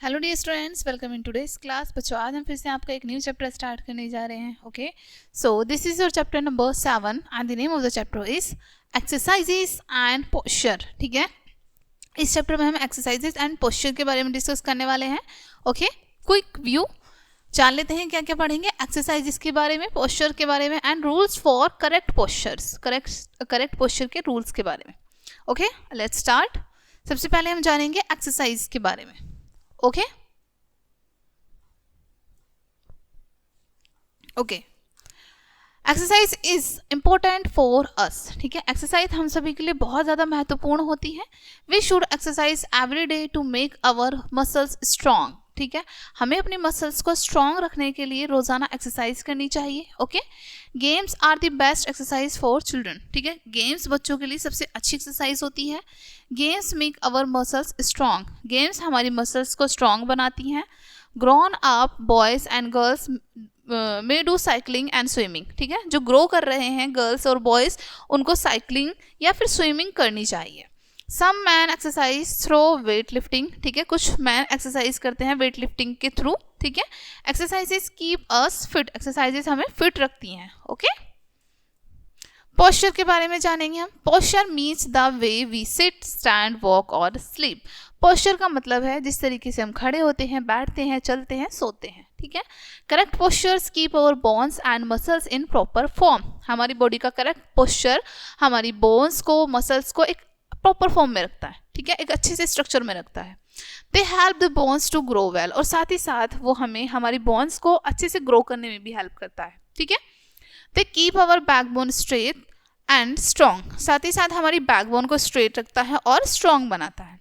Hello dear students, welcome in today's class. बच्चों, आज हम फिर से आपका एक न्यू चैप्टर स्टार्ट करने जा रहे हैं। Okay, so this is your chapter number 7 and the name of the chapter is exercises and posture. ठीक है, इस चैप्टर में हम एक्सरसाइजेस एंड पोस्चर के बारे में डिस्कस करने वाले हैं। ओके, क्विक व्यू जान लेते हैं क्या क्या पढ़ेंगे। एक्सरसाइजेस के बारे में, पोस्चर के बारे में and rules for correct postures, correct posture के रूल्स के बारे में। Okay, let's start. सबसे पहले हम जानेंगे एक्सरसाइज के बारे में। Okay okay, exercise is important for us. ठीक है, एक्सरसाइज हम सभी के लिए बहुत ज़्यादा महत्वपूर्ण होती है। We should exercise every day to make our muscles strong. ठीक है, हमें अपने मसल्स को स्ट्रांग रखने के लिए रोजाना एक्सरसाइज करनी चाहिए। Okay, games are the best exercise for children. ठीक है, गेम्स बच्चों के लिए सबसे अच्छी एक्सरसाइज होती है। Games make our muscles strong, games हमारी मसल्स को स्ट्रांग बनाती हैं। Grown up boys and girls may do cycling and swimming. ठीक है, जो ग्रो कर रहे हैं गर्ल्स और बॉयज, उनको साइकिलिंग या फिर स्विमिंग करनी चाहिए। Some main exercise through weightlifting. ठीक है, कुछ मैन एक्सरसाइज करते हैं वेट लिफ्टिंग के थ्रू। ठीक है, exercises keep us fit, exercises हमें फिट रखती हैं। ओके, पोस्चर के बारे में जानेंगे हम। Posture means the way we sit, stand, walk और स्लीप। पोस्चर का मतलब है जिस तरीके से हम खड़े होते हैं, बैठते हैं, चलते हैं, सोते हैं। ठीक है, correct postures keep our bones and muscles in proper form. हमारी बॉडी का करेक्ट पोस्चर हमारी बोन्स को, मसल्स को एक प्रॉपर फॉर्म में रखता है। ठीक है, एक अच्छे से स्ट्रक्चर में रखता है। They help the bones to grow well, और साथ ही साथ वो हमें हमारी बोन्स को अच्छे से ग्रो करने में भी हेल्प करता है। ठीक है, they keep our backbone straight and strong, साथ ही साथ हमारी बैकबोन को स्ट्रेट रखता है और स्ट्रॉन्ग बनाता है।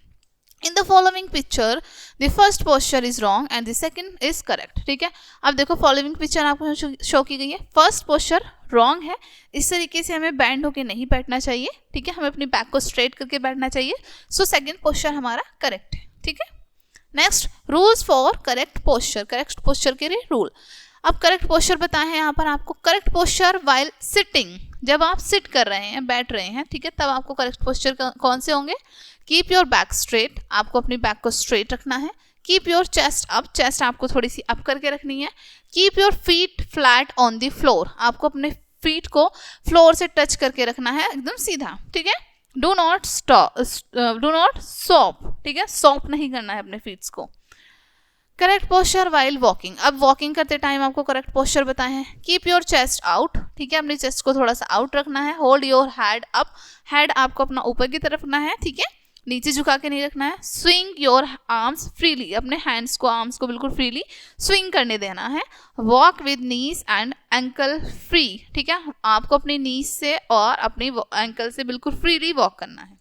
In the following picture the first posture is wrong and the second is correct. ठीक है, अब देखो फॉलोइंग पिक्चर आपको शो की गई है। फर्स्ट पोस्चर रॉन्ग है, इस तरीके से हमें बैंड होके नहीं बैठना चाहिए। ठीक है, हमें अपनी बैक को स्ट्रेट करके बैठना चाहिए। सो सेकंड पोस्चर हमारा करेक्ट है। ठीक है, next, rules for correct posture, correct posture के लिए रूल। अब करेक्ट पोस्चर बताए हैं यहाँ पर आपको। करेक्ट पोस्चर वाइल सिटिंग, जब आप सिट कर रहे हैं, बैठ रहे हैं, ठीक है, तब आपको करेक्ट पोस्चर कौन से होंगे। कीप योर बैक स्ट्रेट, आपको अपनी बैक को स्ट्रेट रखना है। Keep your chest up, chest आपको थोड़ी सी अप करके रखनी है। Keep your feet flat on the floor, आपको अपने फीट को फ्लोर से टच करके रखना है, एकदम सीधा। ठीक है, डू नॉट सॉप, ठीक है, सॉप नहीं करना है अपने फीट्स को। करेक्ट पोस्चर वाइल वॉकिंग, अब वॉकिंग करते टाइम आपको करेक्ट पोस्चर बताए हैं। कीप योर चेस्ट आउट, ठीक है, अपनी चेस्ट को थोड़ा सा आउट रखना है। Hold your head up, head आपको अपना ऊपर की तरफ रखना है। ठीक है, नीचे झुका के नहीं रखना है। स्विंग योर आर्म्स फ्रीली, अपने हैंड्स को, आर्म्स को बिल्कुल फ्रीली स्विंग करने देना है। Walk with knees and ankle free, ठीक है, आपको अपनी नीज से और अपनी एंकल से बिल्कुल फ्रीली वॉक करना है।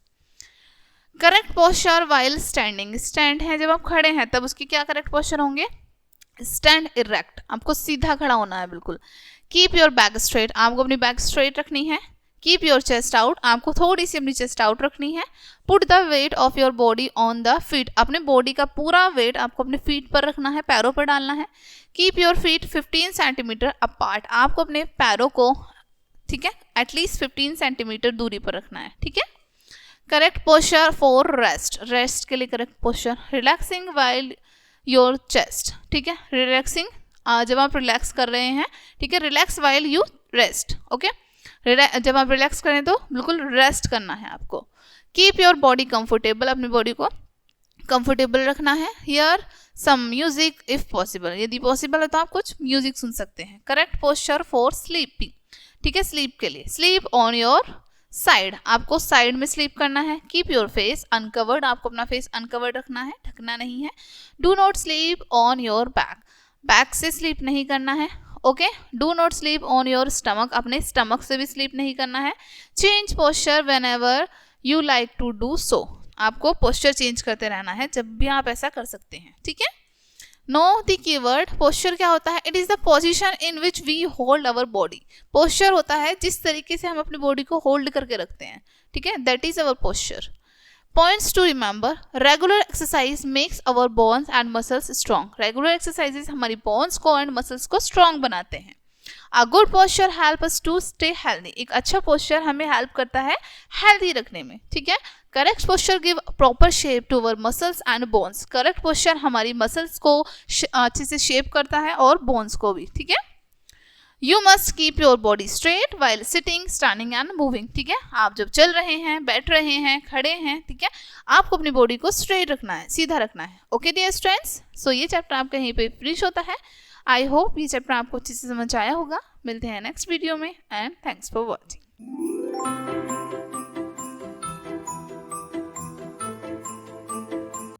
Correct posture while standing, stand है जब आप खड़े हैं तब उसकी क्या करेक्ट पोस्चर होंगे। स्टैंड इरेक्ट, आपको सीधा खड़ा होना है बिल्कुल। कीप योर बैक स्ट्रेट, आपको अपनी बैक स्ट्रेट रखनी है। कीप योर चेस्ट आउट, आपको थोड़ी सी अपनी चेस्ट आउट रखनी है। Put the weight of your body on the feet, अपने बॉडी का पूरा वेट आपको अपने फीट पर रखना है, पैरों पर डालना है। Keep your feet 15 centimetre apart, आपको अपने पैरों को, ठीक है, एटलीस्ट 15 सेंटीमीटर दूरी पर रखना है। ठीक है, correct posture for rest, rest के लिए correct posture. Relaxing while your chest, ठीक है, रिलैक्सिंग जब आप रिलैक्स कर रहे हैं। ठीक है, relax while you rest. Okay, जब आप रिलैक्स करें तो बिल्कुल रेस्ट करना है आपको। कीप योर बॉडी कंफर्टेबल, अपनी बॉडी को कंफर्टेबल रखना है। Hear some music if possible, यदि पॉसिबल है तो आप कुछ म्यूजिक सुन सकते हैं। करेक्ट पोस्चर फॉर स्लीपिंग, ठीक है, स्लीप के लिए। स्लीप ऑन योर साइड, आपको साइड में स्लीप करना है। कीप योर फेस अनकवर्ड, आपको अपना फेस अनकवर्ड रखना है, ढकना नहीं है। Do not sleep on your back, back से स्लीप नहीं करना है। Okay, do not sleep on your stomach, अपने स्टमक से भी स्लीप नहीं करना है। Change posture whenever you like to do so, आपको पोस्चर चेंज करते रहना है जब भी आप ऐसा कर सकते हैं। ठीक है, नो द कीवर्ड, पोस्चर क्या होता है। It is the position in which we hold our body, posture होता है जिस तरीके से हम अपनी बॉडी को होल्ड करके रखते हैं। ठीक है, that is our posture. Points to remember, regular exercise makes our bones and muscles strong, regular exercises हमारी बोन्स को एंड मसल्स को स्ट्रॉन्ग बनाते हैं। A good posture help us to stay healthy, एक अच्छा पोस्चर हमें हेल्प करता है हेल्दी रखने में। ठीक है, correct posture give proper shape to our muscles and bones. Correct posture हमारी मसल्स को अच्छे से शेप करता है और बोन्स को भी, ठीक है। You must keep your body straight while sitting, standing and moving, ठीक है। आप जब चल रहे हैं, बैठ रहे हैं, खड़े हैं, ठीक है, आपको अपनी बॉडी को स्ट्रेट रखना है, सीधा रखना है। ओके डियर स्टूडेंट्स, सो ये चैप्टर आपका यहीं पे फिनिश होता है। आई होप ये चैप्टर आपको अच्छे से समझ आया होगा। मिलते हैं नेक्स्ट वीडियो में एंड थैंक्स फॉर वॉचिंग।